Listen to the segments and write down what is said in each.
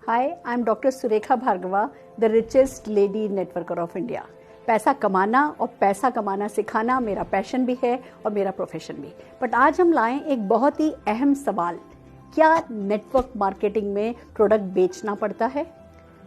Hi, I'm Dr. Surekha Bhargava, the richest lady networker of India. पैसा कमाना और पैसा कमाना सिखाना मेरा पैशन भी है और मेरा प्रोफेशन भी। बट आज हम लाएं एक बहुत ही अहम सवाल, क्या नेटवर्क मार्केटिंग में प्रोडक्ट बेचना पड़ता है?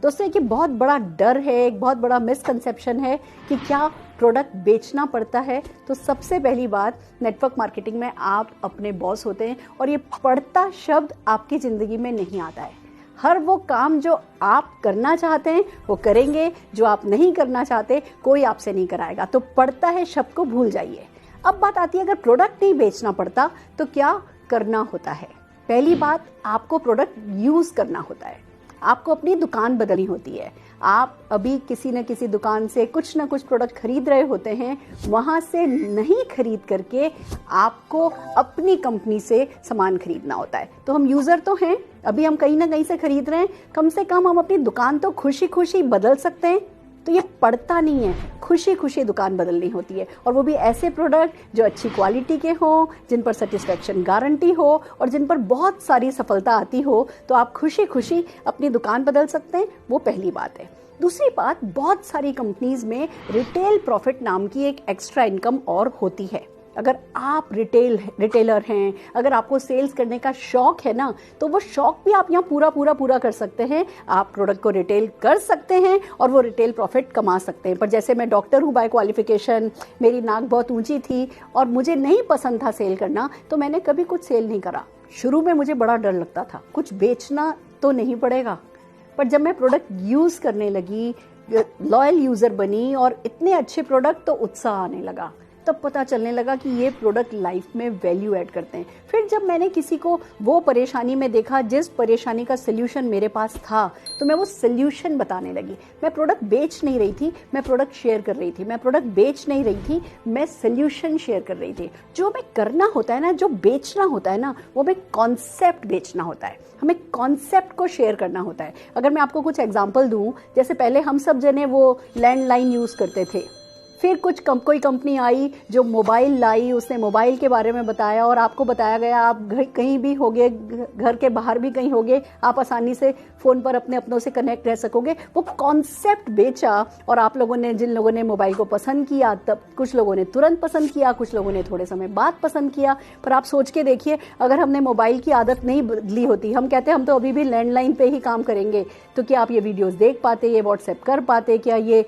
दोस्तों, एक बहुत बड़ा डर है, एक बहुत बड़ा मिसकंसेप्शन है कि क्या प्रोडक्ट बेचना पड़ता है। तो सबसे पहली बात, नेटवर्क मार्केटिंग में आप अपने बॉस होते हैं और ये पड़ता शब्द आपकी ज़िंदगी में नहीं आता है। हर वो काम जो आप करना चाहते हैं वो करेंगे, जो आप नहीं करना चाहते कोई आपसे नहीं कराएगा। तो पड़ता है शब्द को भूल जाइए। अब बात आती है, अगर प्रोडक्ट नहीं बेचना पड़ता तो क्या करना होता है। पहली बात, आपको प्रोडक्ट यूज़ करना होता है। आपको अपनी दुकान बदलनी होती है। आप अभी किसी न किसी दुकान से कुछ ना कुछ प्रोडक्ट खरीद रहे होते हैं, वहाँ से नहीं खरीद करके आपको अपनी कंपनी से सामान खरीदना होता है। तो हम यूज़र तो हैं, अभी हम कहीं ना कहीं से खरीद रहे हैं, कम से कम हम अपनी दुकान तो खुशी खुशी बदल सकते हैं। तो ये पड़ता नहीं है, खुशी खुशी दुकान बदलनी होती है, और वो भी ऐसे प्रोडक्ट जो अच्छी क्वालिटी के हों, जिन पर सेटिस्फैक्शन गारंटी हो और जिन पर बहुत सारी सफलता आती हो, तो आप खुशी खुशी अपनी दुकान बदल सकते हैं। वो पहली बात है। दूसरी बात, बहुत सारी कंपनीज में रिटेल प्रॉफिट नाम की एक एक्स्ट्रा इनकम और होती है। अगर आप रिटेलर हैं, अगर आपको सेल्स करने का शौक है ना, तो वो शौक भी आप यहाँ पूरा कर सकते हैं। आप प्रोडक्ट को रिटेल कर सकते हैं और वो रिटेल प्रॉफिट कमा सकते हैं। पर जैसे मैं डॉक्टर हूँ बाय क्वालिफिकेशन, मेरी नाक बहुत ऊंची थी और मुझे नहीं पसंद था सेल करना, तो मैंने कभी कुछ सेल नहीं करा। शुरू में मुझे बड़ा डर लगता था, कुछ बेचना तो नहीं पड़ेगा। पर जब मैं प्रोडक्ट यूज़ करने लगी, लॉयल यूज़र बनी और इतने अच्छे प्रोडक्ट, तो उत्साह आने लगा। तब पता चलने लगा कि ये प्रोडक्ट लाइफ में वैल्यू ऐड करते हैं। फिर जब मैंने किसी को वो परेशानी में देखा जिस परेशानी का सोल्यूशन मेरे पास था, तो मैं वो सोल्यूशन बताने लगी। मैं प्रोडक्ट बेच नहीं रही थी, मैं प्रोडक्ट शेयर कर रही थी। मैं प्रोडक्ट बेच नहीं रही थी, मैं सोल्यूशन शेयर कर रही थी। जो हमें करना होता है ना, जो बेचना होता है ना, वो हमें कॉन्सेप्ट बेचना होता है, हमें कॉन्सेप्ट को शेयर करना होता है। अगर मैं आपको कुछ एग्जाम्पल दूँ, जैसे पहले हम सब जने वो लैंडलाइन यूज़ करते थे, फिर कोई कंपनी आई जो मोबाइल लाई, उसने मोबाइल के बारे में बताया और आपको बताया गया आप कहीं भी होगे, घर के बाहर भी कहीं होगे, आप आसानी से फ़ोन पर अपनों से कनेक्ट रह सकोगे। वो कॉन्सेप्ट बेचा और आप लोगों ने, जिन लोगों ने मोबाइल को पसंद किया, तब कुछ लोगों ने तुरंत पसंद किया, कुछ लोगों ने थोड़े समय बाद पसंद किया। पर आप सोच के देखिए, अगर हमने मोबाइल की आदत नहीं बदली होती, हम कहते हम तो अभी भी लैंडलाइन पे ही काम करेंगे, तो क्या आप ये वीडियोस देख पाते, ये व्हाट्सएप कर पाते, क्या ये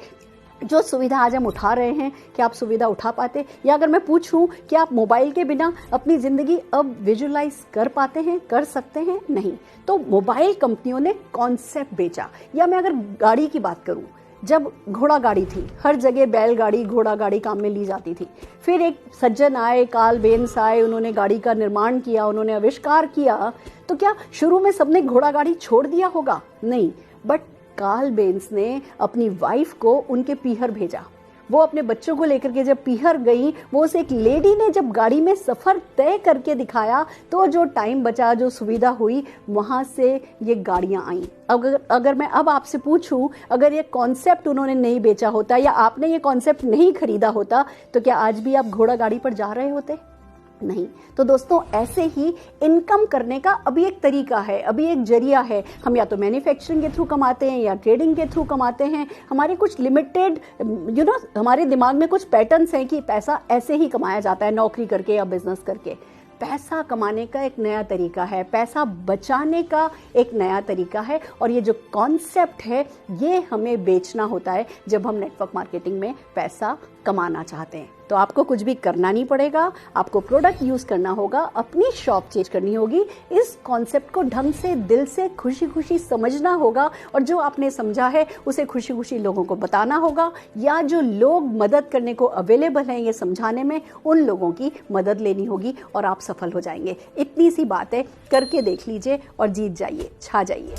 जो सुविधा आज हम उठा रहे हैं, क्या आप सुविधा उठा पाते? या अगर मैं पूछूं कि आप मोबाइल के बिना अपनी ज़िंदगी अब विजुलाइज कर पाते हैं, कर सकते हैं? नहीं। तो मोबाइल कंपनियों ने कॉन्सेप्ट बेचा। या मैं अगर गाड़ी की बात करूं, जब घोड़ा गाड़ी थी, हर जगह बैलगाड़ी, घोड़ा गाड़ी काम में ली जाती थी। फिर एक सज्जन आए, कार्ल बेन्स आए, उन्होंने गाड़ी का निर्माण किया, उन्होंने आविष्कार किया। तो क्या शुरू में सबने घोड़ा गाड़ी छोड़ दिया होगा? नहीं। बट कार्ल बेन्स ने अपनी वाइफ को उनके पीहर भेजा। वो अपने बच्चों को लेकर के जब पीहर गई, वो उस एक लेडी ने जब गाड़ी में सफ़र तय करके दिखाया, तो जो टाइम बचा, जो सुविधा हुई, वहाँ से ये गाड़ियाँ आईं। अगर मैं अब आपसे पूछूं, अगर ये कॉन्सेप्ट उन्होंने नहीं बेचा होता या आपने ये कॉन्सेप्ट नहीं खरीदा होता, तो क्या आज भी आप घोड़ा गाड़ी पर जा रहे होते? नहीं। तो दोस्तों, ऐसे ही इनकम करने का अभी एक तरीका है, अभी एक जरिया है। हम या तो मैन्युफैक्चरिंग के थ्रू कमाते हैं या ट्रेडिंग के थ्रू कमाते हैं। हमारे कुछ लिमिटेड हमारे दिमाग में कुछ पैटर्न्स हैं कि पैसा ऐसे ही कमाया जाता है, नौकरी करके या बिजनेस करके। पैसा कमाने का एक नया तरीका है, पैसा बचाने का एक नया तरीका है, और ये जो कॉन्सेप्ट है, ये हमें बेचना होता है जब हम नेटवर्क मार्केटिंग में पैसा कमाना चाहते हैं। तो आपको कुछ भी करना नहीं पड़ेगा, आपको प्रोडक्ट यूज़ करना होगा, अपनी शॉप चेंज करनी होगी, इस कॉन्सेप्ट को ढंग से, दिल से, खुशी खुशी समझना होगा, और जो आपने समझा है उसे खुशी खुशी लोगों को बताना होगा, या जो लोग मदद करने को अवेलेबल हैं ये समझाने में, उन लोगों की मदद लेनी होगी और आप सफल हो जाएंगे। इतनी सी बात है, करके देख लीजिए और जीत जाइए, छा जाइए।